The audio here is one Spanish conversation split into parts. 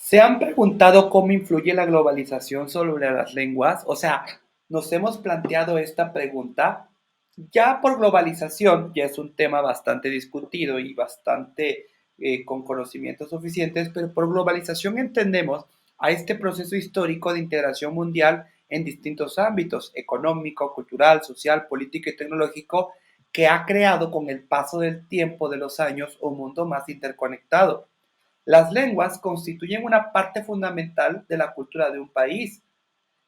¿Se han preguntado cómo influye la globalización sobre las lenguas? O sea, nos hemos planteado esta pregunta. Ya por globalización, ya es un tema bastante discutido y bastante con conocimientos suficientes, pero por globalización entendemos a este proceso histórico de integración mundial en distintos ámbitos, económico, cultural, social, político y tecnológico, que ha creado con el paso del tiempo de los años un mundo más interconectado. Las lenguas constituyen una parte fundamental de la cultura de un país.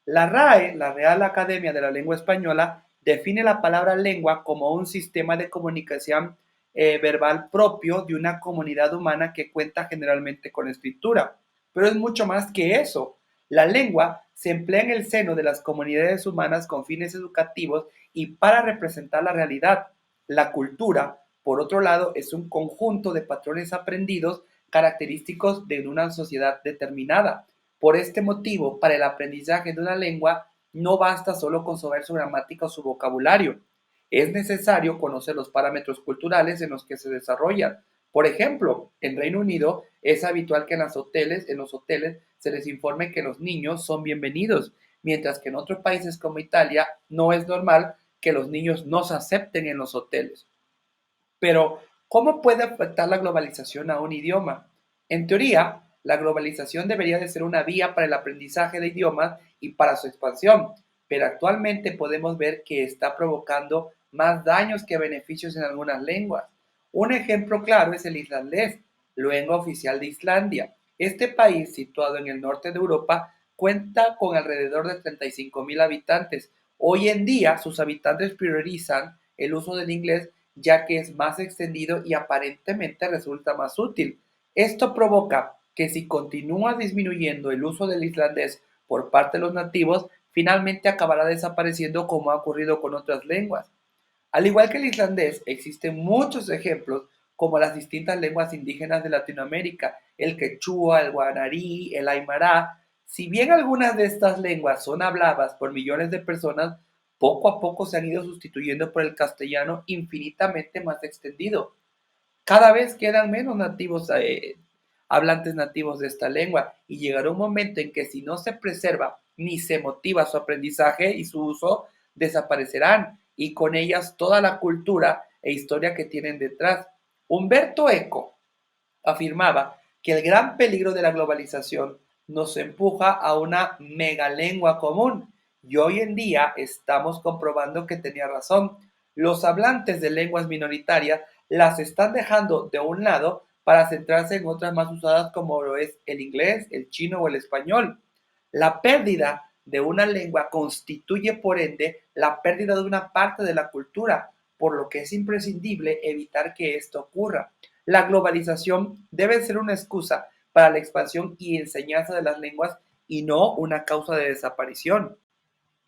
La RAE, la Real Academia de la Lengua Española, define la palabra lengua como un sistema de comunicación verbal propio de una comunidad humana que cuenta generalmente con escritura. Pero es mucho más que eso. La lengua se emplea en el seno de las comunidades humanas con fines educativos y para representar la realidad. La cultura, por otro lado, es un conjunto de patrones aprendidos característicos de una sociedad determinada. Por este motivo, para el aprendizaje de una lengua, no basta solo con saber su gramática o su vocabulario. Es necesario conocer los parámetros culturales en los que se desarrollan. Por ejemplo, en Reino Unido es habitual que en los hoteles se les informe que los niños son bienvenidos, mientras que en otros países como Italia no es normal que los niños no se acepten en los hoteles. Pero, ¿cómo puede afectar la globalización a un idioma? En teoría, la globalización debería de ser una vía para el aprendizaje de idiomas y para su expansión, pero actualmente podemos ver que está provocando más daños que beneficios en algunas lenguas. Un ejemplo claro es el islandés, lengua oficial de Islandia. Este país, situado en el norte de Europa, cuenta con alrededor de 35.000 habitantes. Hoy en día, sus habitantes priorizan el uso del inglés ya que es más extendido y aparentemente resulta más útil. Esto provoca que si continúa disminuyendo el uso del islandés por parte de los nativos, finalmente acabará desapareciendo como ha ocurrido con otras lenguas. Al igual que el islandés, existen muchos ejemplos como las distintas lenguas indígenas de Latinoamérica, el quechua, el guaraní, el aymara. Si bien algunas de estas lenguas son habladas por millones de personas, poco a poco se han ido sustituyendo por el castellano infinitamente más extendido. Cada vez quedan menos hablantes nativos de esta lengua y llegará un momento en que si no se preserva ni se motiva su aprendizaje y su uso, desaparecerán y con ellas toda la cultura e historia que tienen detrás. Humberto Eco afirmaba que el gran peligro de la globalización nos empuja a una megalengua común y hoy en día estamos comprobando que tenía razón. Los hablantes de lenguas minoritarias las están dejando de un lado para centrarse en otras más usadas como lo es el inglés, el chino o el español. La pérdida de una lengua constituye por ende la pérdida de una parte de la cultura, por lo que es imprescindible evitar que esto ocurra. La globalización debe ser una excusa para la expansión y enseñanza de las lenguas y no una causa de desaparición.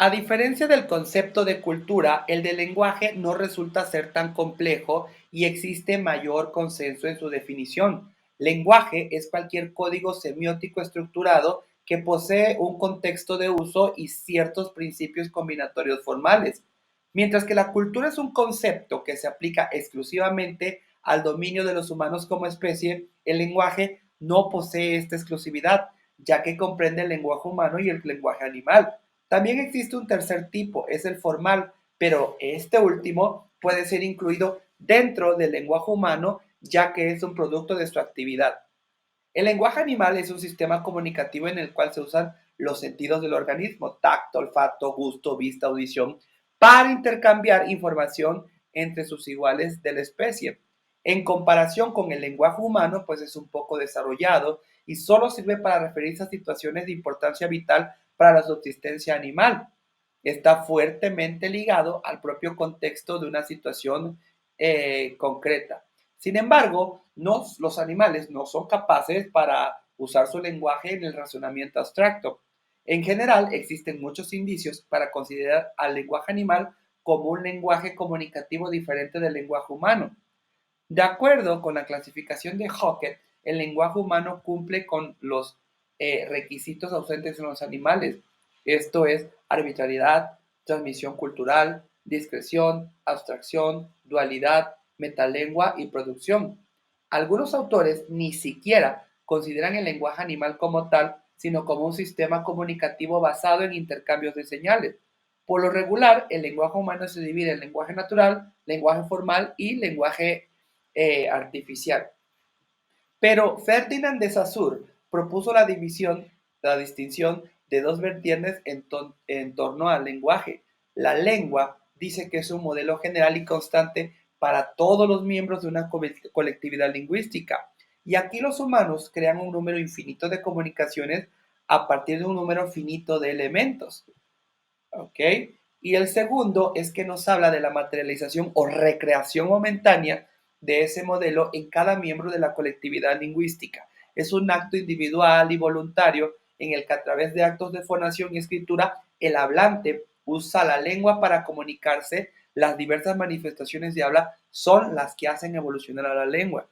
A diferencia del concepto de cultura, el de lenguaje no resulta ser tan complejo y existe mayor consenso en su definición. Lenguaje es cualquier código semiótico estructurado que posee un contexto de uso y ciertos principios combinatorios formales, mientras que la cultura es un concepto que se aplica exclusivamente al dominio de los humanos como especie. El lenguaje no posee esta exclusividad, ya que comprende el lenguaje humano y el lenguaje animal. También existe un tercer tipo, es el formal, pero este último puede ser incluido dentro del lenguaje humano ya que es un producto de su actividad. El lenguaje animal es un sistema comunicativo en el cual se usan los sentidos del organismo, tacto, olfato, gusto, vista, audición, para intercambiar información entre sus iguales de la especie. En comparación con el lenguaje humano, pues es un poco desarrollado y solo sirve para referirse a situaciones de importancia vital para la subsistencia animal. Está fuertemente ligado al propio contexto de una situación concreta. Sin embargo, los animales no son capaces para usar su lenguaje en el razonamiento abstracto. En general, existen muchos indicios para considerar al lenguaje animal como un lenguaje comunicativo diferente del lenguaje humano. De acuerdo con la clasificación de Hockett, el lenguaje humano cumple con los requisitos ausentes en los animales. Esto es arbitrariedad, transmisión cultural, discreción, abstracción, dualidad, metalengua y producción. Algunos autores ni siquiera consideran el lenguaje animal como tal, sino como un sistema comunicativo basado en intercambios de señales. Por lo regular, el lenguaje humano se divide en lenguaje natural, lenguaje formal y lenguaje artificial. Pero Ferdinand de Saussure propuso la distinción de dos vertientes en torno al lenguaje. La lengua dice que es un modelo general y constante para todos los miembros de una colectividad lingüística. Y aquí los humanos crean un número infinito de comunicaciones a partir de un número finito de elementos. ¿Ok? Y el segundo es que nos habla de la materialización o recreación momentánea de ese modelo en cada miembro de la colectividad lingüística. Es un acto individual y voluntario en el que a través de actos de fonación y escritura el hablante usa la lengua para comunicarse. Las diversas manifestaciones de habla son las que hacen evolucionar a la lengua.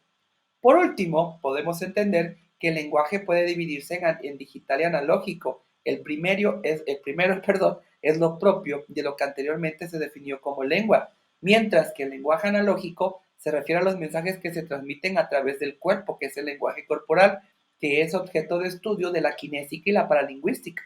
Por último, podemos entender que el lenguaje puede dividirse en digital y analógico. El primero es lo propio de lo que anteriormente se definió como lengua, mientras que el lenguaje analógico se refiere a los mensajes que se transmiten a través del cuerpo, que es el lenguaje corporal, que es objeto de estudio de la kinésica y la paralingüística.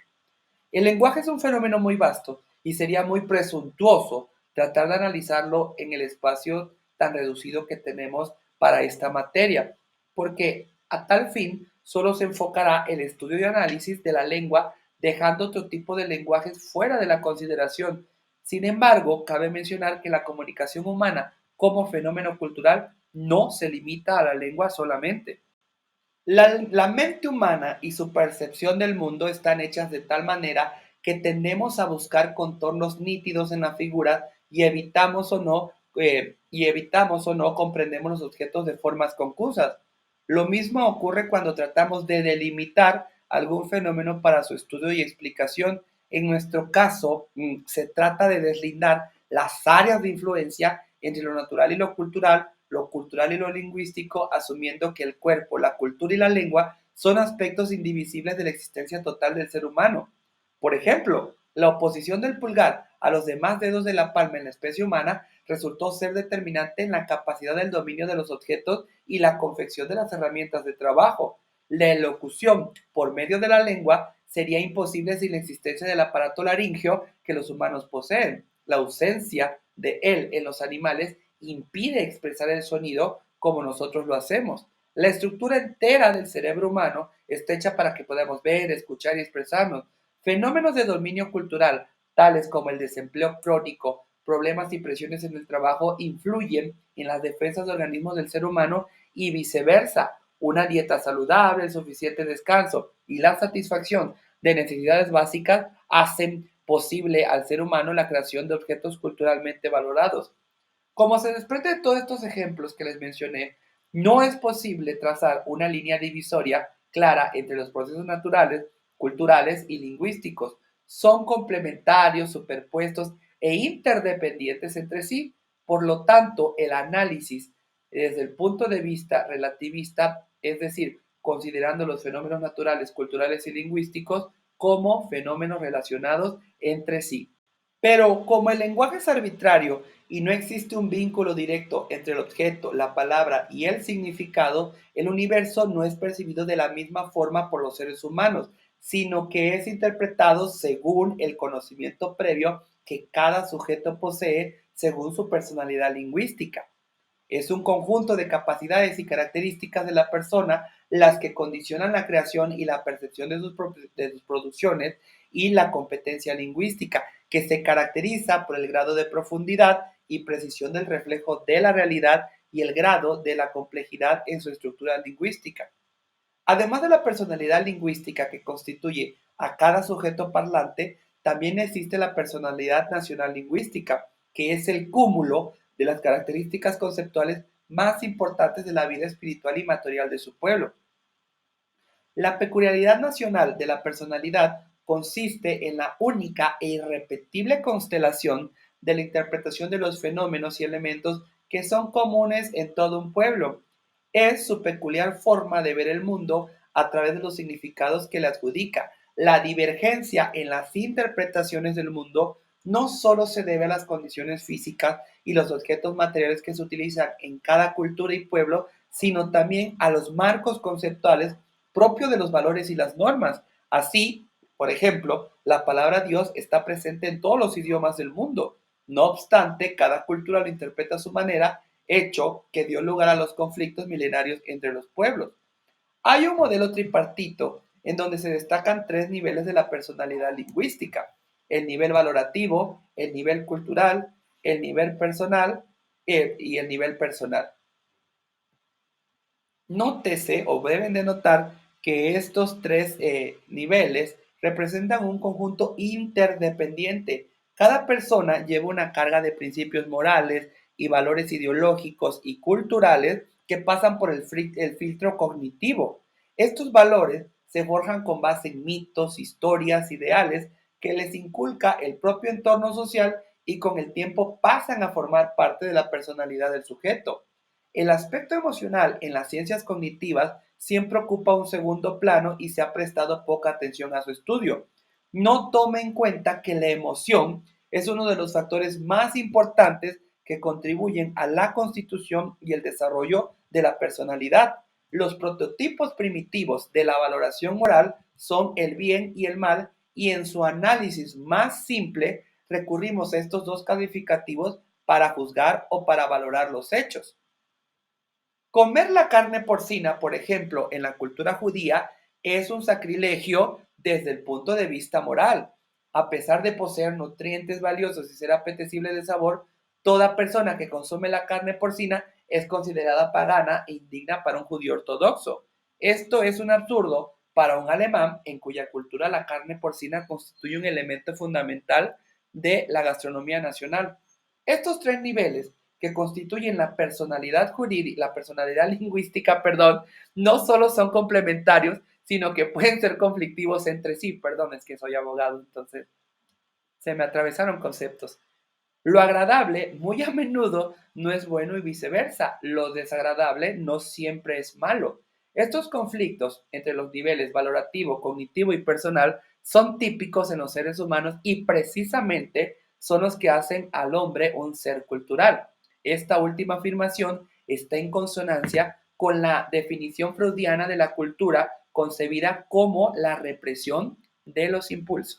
El lenguaje es un fenómeno muy vasto y sería muy presuntuoso tratar de analizarlo en el espacio tan reducido que tenemos para esta materia, porque a tal fin solo se enfocará el estudio y análisis de la lengua, dejando otro tipo de lenguajes fuera de la consideración. Sin embargo, cabe mencionar que la comunicación humana como fenómeno cultural no se limita a la lengua solamente. La mente humana y su percepción del mundo están hechas de tal manera que tendemos a buscar contornos nítidos en la figura y evitamos o no comprendemos los objetos de formas confusas. Lo mismo ocurre cuando tratamos de delimitar algún fenómeno para su estudio y explicación. En nuestro caso, se trata de deslindar las áreas de influencia entre lo cultural y lo lingüístico, asumiendo que el cuerpo, la cultura y la lengua son aspectos indivisibles de la existencia total del ser humano. Por ejemplo, la oposición del pulgar a los demás dedos de la palma en la especie humana resultó ser determinante en la capacidad del dominio de los objetos y la confección de las herramientas de trabajo. La elocución por medio de la lengua sería imposible sin la existencia del aparato laringio que los humanos poseen. La ausencia de él en los animales impide expresar el sonido como nosotros lo hacemos. La estructura entera del cerebro humano está hecha para que podamos ver, escuchar y expresarnos. Fenómenos de dominio cultural, tales como el desempleo crónico, problemas y presiones en el trabajo, influyen en las defensas de organismos del ser humano y viceversa. Una dieta saludable, el suficiente descanso y la satisfacción de necesidades básicas hacen posible al ser humano la creación de objetos culturalmente valorados. Como se desprende de todos estos ejemplos que les mencioné, no es posible trazar una línea divisoria clara entre los procesos naturales, culturales y lingüísticos. Son complementarios, superpuestos e interdependientes entre sí. Por lo tanto, el análisis desde el punto de vista relativista, es decir, considerando los fenómenos naturales, culturales y lingüísticos como fenómenos relacionados entre sí. Pero como el lenguaje es arbitrario y no existe un vínculo directo entre el objeto, la palabra y el significado, el universo no es percibido de la misma forma por los seres humanos, sino que es interpretado según el conocimiento previo que cada sujeto posee según su personalidad lingüística. Es un conjunto de capacidades y características de la persona las que condicionan la creación y la percepción de sus producciones y la competencia lingüística, que se caracteriza por el grado de profundidad y precisión del reflejo de la realidad y el grado de la complejidad en su estructura lingüística. Además de la personalidad lingüística que constituye a cada sujeto parlante, también existe la personalidad nacional lingüística, que es el cúmulo de las características conceptuales más importantes de la vida espiritual y material de su pueblo. La peculiaridad nacional de la personalidad consiste en la única e irrepetible constelación de la interpretación de los fenómenos y elementos que son comunes en todo un pueblo. Es su peculiar forma de ver el mundo a través de los significados que le adjudica. La divergencia en las interpretaciones del mundo no solo se debe a las condiciones físicas y los objetos materiales que se utilizan en cada cultura y pueblo, sino también a los marcos conceptuales propio de los valores y las normas. Así, por ejemplo, la palabra Dios está presente en todos los idiomas del mundo. No obstante, cada cultura lo interpreta a su manera, hecho que dio lugar a los conflictos milenarios entre los pueblos. Hay un modelo tripartito en donde se destacan tres niveles de la personalidad lingüística: el nivel valorativo, el nivel cultural, el nivel personal y el nivel personal. Nótese o deben de notar que estos tres niveles representan un conjunto interdependiente. Cada persona lleva una carga de principios morales y valores ideológicos y culturales que pasan por el filtro cognitivo. Estos valores se forjan con base en mitos, historias, ideales que les inculca el propio entorno social y con el tiempo pasan a formar parte de la personalidad del sujeto. El aspecto emocional en las ciencias cognitivas siempre ocupa un segundo plano y se ha prestado poca atención a su estudio. No tome en cuenta que la emoción es uno de los factores más importantes que contribuyen a la constitución y el desarrollo de la personalidad. Los prototipos primitivos de la valoración moral son el bien y el mal, y en su análisis más simple recurrimos a estos dos calificativos para juzgar o para valorar los hechos. Comer la carne porcina, por ejemplo, en la cultura judía, es un sacrilegio desde el punto de vista moral. A pesar de poseer nutrientes valiosos y ser apetecible de sabor, toda persona que consume la carne porcina es considerada pagana e indigna para un judío ortodoxo. Esto es un absurdo para un alemán en cuya cultura la carne porcina constituye un elemento fundamental de la gastronomía nacional. Estos tres niveles que constituyen la personalidad jurídica, la personalidad lingüística, perdón, no solo son complementarios, sino que pueden ser conflictivos entre sí. Perdón, es que soy abogado, entonces se me atravesaron conceptos. Lo agradable muy a menudo no es bueno y viceversa. Lo desagradable no siempre es malo. Estos conflictos entre los niveles valorativo, cognitivo y personal son típicos en los seres humanos y precisamente son los que hacen al hombre un ser cultural. Esta última afirmación está en consonancia con la definición freudiana de la cultura concebida como la represión de los impulsos.